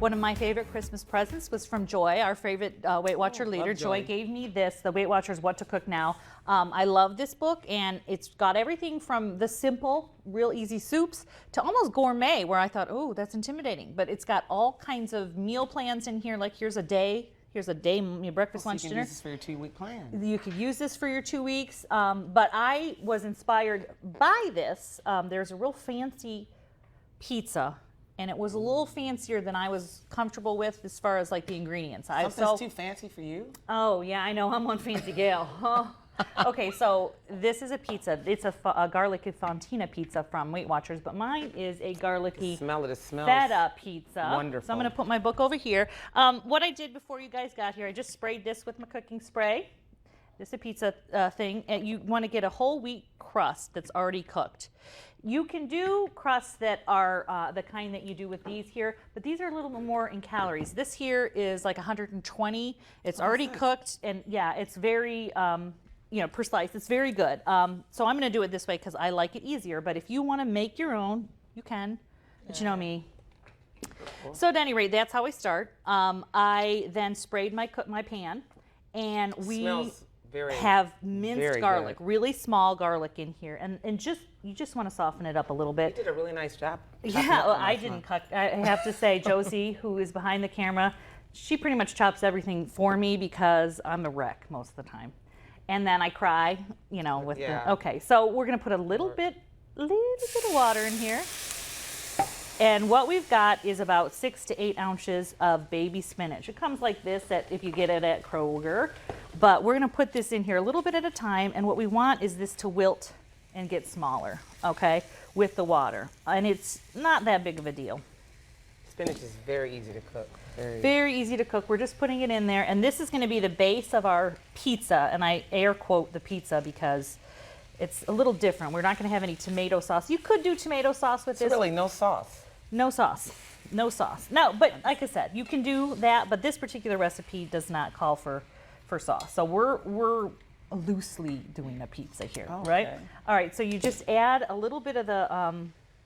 One of my favorite Christmas presents was from Joy, our favorite Weight Watcher leader. Joy gave me this, the Weight Watchers What to Cook Now. I love this book, and it's got everything from the simple, real easy soups to almost gourmet, where I thought, oh, that's intimidating. But it's got all kinds of meal plans in here, like here's a day, your breakfast, lunch, dinner. You can use this for your 2-week plan. You could use this for your 2 weeks, but I was inspired by this. There's a real fancy pizza, and it was a little fancier than I was comfortable with as far as like the ingredients. Something's too fancy for you? Oh yeah, I know, I'm one fancy gal. Okay, so this is a pizza. It's a garlicky fontina pizza from Weight Watchers, but mine is a garlicky Smell it, it smells feta pizza. wonderful. So I'm gonna put my book over here. What I did before you guys got here, I just sprayed this with my cooking spray. This is a pizza thing, and you want to get a whole wheat crust that's already cooked. You can do crusts that are the kind that you do with these here, but these are a little bit more in calories. This here is like 120. It's already cooked, and yeah, it's very, per slice. It's very good. So I'm going to do it this way because I like it easier, but if you want to make your own, you can. But you know me. So at any rate, that's how I start. I then sprayed my pan, and we have minced garlic, really small garlic in here, and you just want to soften it up a little bit. You did a really nice job. Yeah, well, I didn't cut. I have to say, Josie, who is behind the camera, she pretty much chops everything for me because I'm a wreck most of the time, and then I cry, with the. Okay, so we're gonna put a little bit of water in here. And what we've got is about 6 to 8 ounces of baby spinach. It comes like this if you get it at Kroger. But we're going to put this in here a little bit at a time. And what we want is this to wilt and get smaller, okay, with the water. And it's not that big of a deal. Spinach is very easy to cook. Very easy to cook. We're just putting it in there. And this is going to be the base of our pizza. And I air quote the pizza because it's a little different. We're not going to have any tomato sauce. You could do tomato sauce with this. Really, no sauce. No sauce. No sauce. No, but like I said, you can do that, but this particular recipe does not call for sauce. So we're loosely doing a pizza here, right? All right, so you just add a little bit of the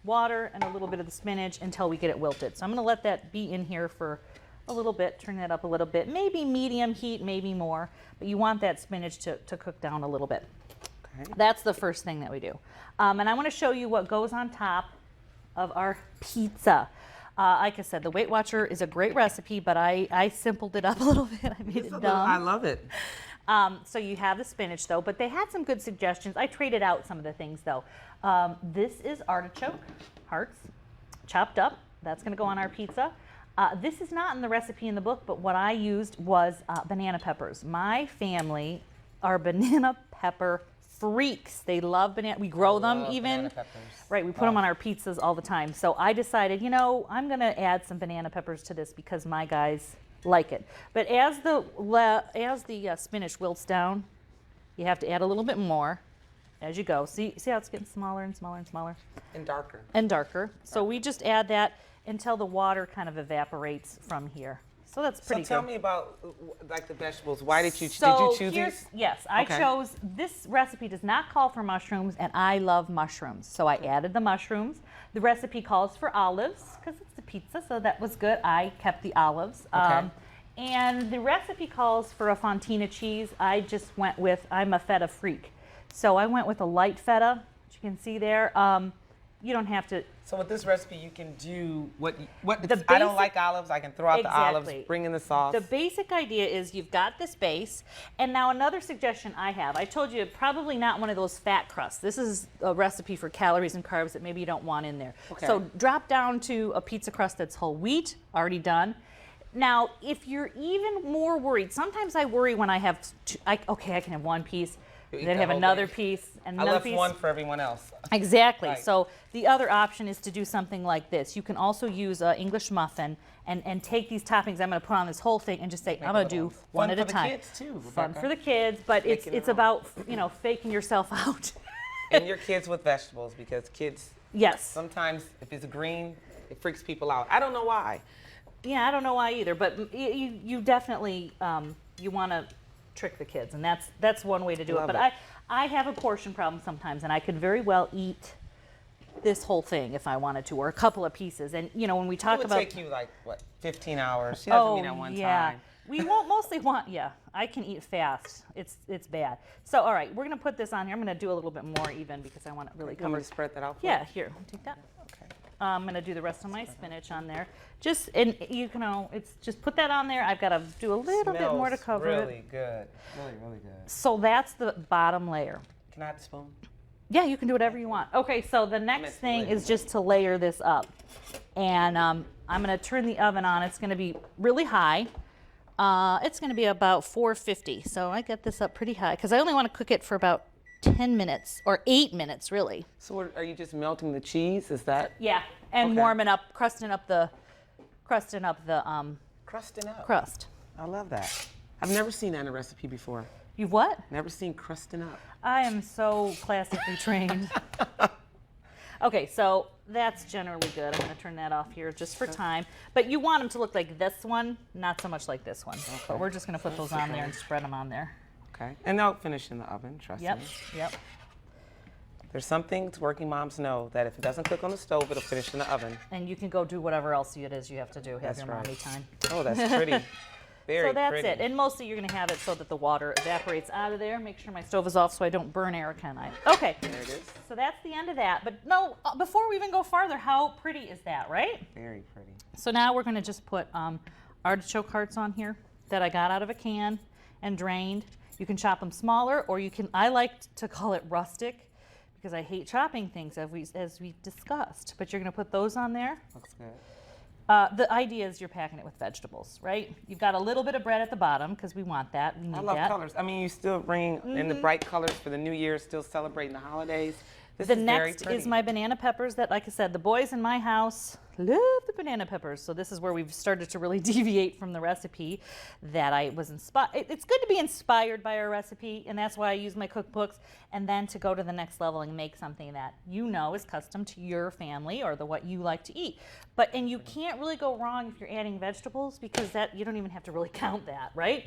water and a little bit of the spinach until we get it wilted. So I'm going to let that be in here for a little bit, turn that up a little bit, maybe medium heat, maybe more, but you want that spinach to cook down a little bit. Okay. That's the first thing that we do. And I want to show you what goes on top of our pizza. Like I said, the Weight Watcher is a great recipe, but I simpled it up a little bit. I made it dumb. I love it. So you have the spinach though, but they had some good suggestions. I traded out some of the things though. This is artichoke hearts, chopped up. That's going to go on our pizza. This is not in the recipe in the book, but what I used was banana peppers. My family are banana pepper freaks. They love banana. We grow them even. Right, we put them on our pizzas all the time. So I decided, I'm going to add some banana peppers to this because my guys like it. But as the spinach wilts down, you have to add a little bit more as you go. See how it's getting smaller and smaller and smaller? And darker. And darker. So we just add that until the water kind of evaporates from here. So that's pretty good. So tell me about like the vegetables. Why did you choose these? Yes, I chose, this recipe does not call for mushrooms, and I love mushrooms. So I added the mushrooms. The recipe calls for olives because it's a pizza, so that was good. I kept the olives. And the recipe calls for a fontina cheese. I just went with, I'm a feta freak. So I went with a light feta, which you can see there. You don't have to. So with this recipe, you can do I don't like olives. I can throw out the olives, bring in the sauce. The basic idea is you've got this base, and now another suggestion I have. I told you probably not one of those fat crusts. This is a recipe for calories and carbs that maybe you don't want in there. Okay. So drop down to a pizza crust that's whole wheat, already done. Now, if you're even more worried, sometimes I worry when I have, I can have one piece. Then have another piece and another piece. I left one for everyone else. Exactly. Right. So the other option is to do something like this. You can also use an English muffin and take these toppings I'm going to put on this whole thing and just say, I'm going to do one at a time. Fun for the kids too, Rebecca. Fun for the kids, but it's about, faking yourself out. And your kids with vegetables, because kids, sometimes if it's green, it freaks people out. I don't know why. Yeah, I don't know why either, but you definitely, you want to trick the kids, and that's one way to do it. But I have a portion problem sometimes, and I could very well eat this whole thing if I wanted to, or a couple of pieces. And you know, when we talk It would about take you like what, 15 hours? She doesn't mean at one time. We won't mostly want, I can eat fast. It's bad. So, all right, we're going to put this on here. I'm going to do a little bit more even because I want it really You want me covered. to spread that out for Yeah, you? here, take that. Okay. I'm going to do the rest of my spinach on there. Just, and you know, it's just put that on there. I've got to do a little bit more to cover really it. good. Really, really good. So that's the bottom layer. Can I have the spoon? Yeah, you can do whatever you want. Okay, so the next thing is just to layer this up. And I'm going to turn the oven on. It's going to be really high. It's going to be about 450. So I get this up pretty high because I only want to cook it for about 10 minutes or 8 minutes, really. So are you just melting the cheese? Is that? Yeah, and Okay. warming up, crusting up the Crusting up. crust. I love that. I've never seen that in a recipe before. You've what? Never seen crusting up. I am so classically trained. Okay, so that's generally good. I'm going to turn that off here just for time. But you want them to look like this one, not so much like this one. Okay. But we're just going to put those on there and spread them on there. Okay. And they'll finish in the oven, trust Yep, me. yep. There's some things working moms know that if it doesn't cook on the stove, it'll finish in the oven. And you can go do whatever else it is you have to do. Have That's your right. mommy time. Oh, that's pretty. Very So that's pretty. it. And mostly you're going to have it so that the water evaporates out of there. Make sure my stove is off so I don't burn Erica and I. Okay. There it is. So that's the end of that. But no, before we even go farther, how pretty is that, right? Very pretty. So now we're going to just put artichoke hearts on here that I got out of a can and drained. You can chop them smaller, or you can, I like to call it rustic because I hate chopping things as we discussed. But you're going to put those on there. Looks good. The idea is you're packing it with vegetables, right? You've got a little bit of bread at the bottom because we want that. We need I love that. colors. I mean, you still bring in the bright colors for the New Year, still celebrating the holidays. This The is very next pretty. is my banana peppers that, like I said, the boys in my house love the banana peppers. So this is where we've started to really deviate from the recipe that I was inspired. It's good to be inspired by our recipe, and that's why I use my cookbooks, and then to go to the next level and make something that you know is custom to your family or what you like to eat. And you can't really go wrong if you're adding vegetables because that you don't even have to really count that, right?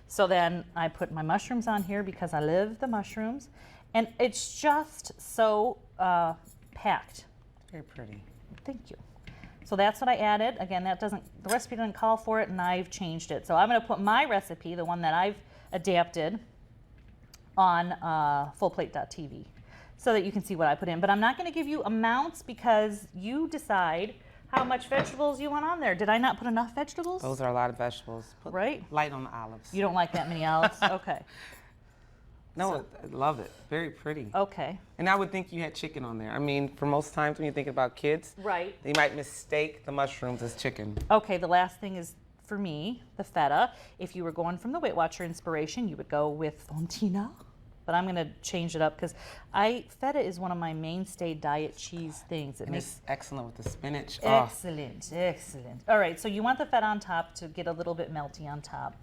So then I put my mushrooms on here because I love the mushrooms. And it's just so packed. Very pretty. Thank you. So that's what I added. Again, the recipe doesn't call for it, and I've changed it. So I'm going to put my recipe, the one that I've adapted, on fullplate.tv so that you can see what I put in. But I'm not going to give you amounts because you decide how much vegetables you want on there. Did I not put enough vegetables? Those are a lot of vegetables. Put Right? light on the olives. You don't like that many olives? Okay. No, I love it. Very pretty. Okay. And I would think you had chicken on there. I mean, for most times when you're thinking about kids, Right. they might mistake the mushrooms as chicken. Okay, the last thing is, for me, the feta. If you were going from the Weight Watcher inspiration, you would go with Fontina. But I'm going to change it up because feta is one of my mainstay diet cheese things. It And makes it's excellent with the spinach. excellent, excellent. All right, so you want the feta on top to get a little bit melty on top.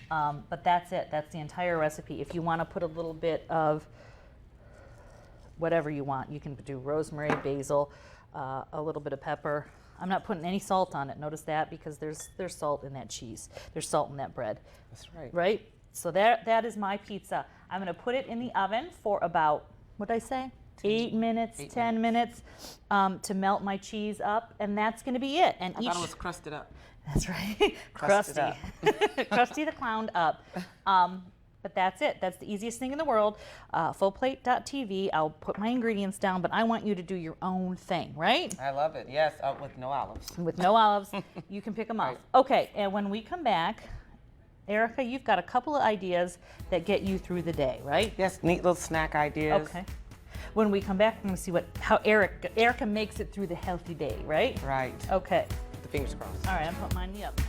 But that's it. That's the entire recipe. If you want to put a little bit of whatever you want, you can do rosemary, basil, a little bit of pepper. I'm not putting any salt on it. Notice that because there's salt in that cheese. There's salt in that bread. That's right. Right? So that is my pizza. I'm going to put it in the oven for about, what did I say? 8 minutes, 10 minutes to melt my cheese up, and that's going to be it. And I thought it was crusted up. That's right. Crusted Krusty. Krusty the Clown up. But that's it. That's the easiest thing in the world. Fullplate.tv. I'll put my ingredients down, but I want you to do your own thing, right? I love it. Yes, with no olives. With no olives, you can pick them off. Okay, and when we come back, Erica, you've got a couple of ideas that get you through the day, right? Yes, neat little snack ideas. Okay. When we come back, we're going to see how Erica makes it through the healthy day, right? Right. Okay. With the fingers crossed. All right, I'm putting mine in the oven.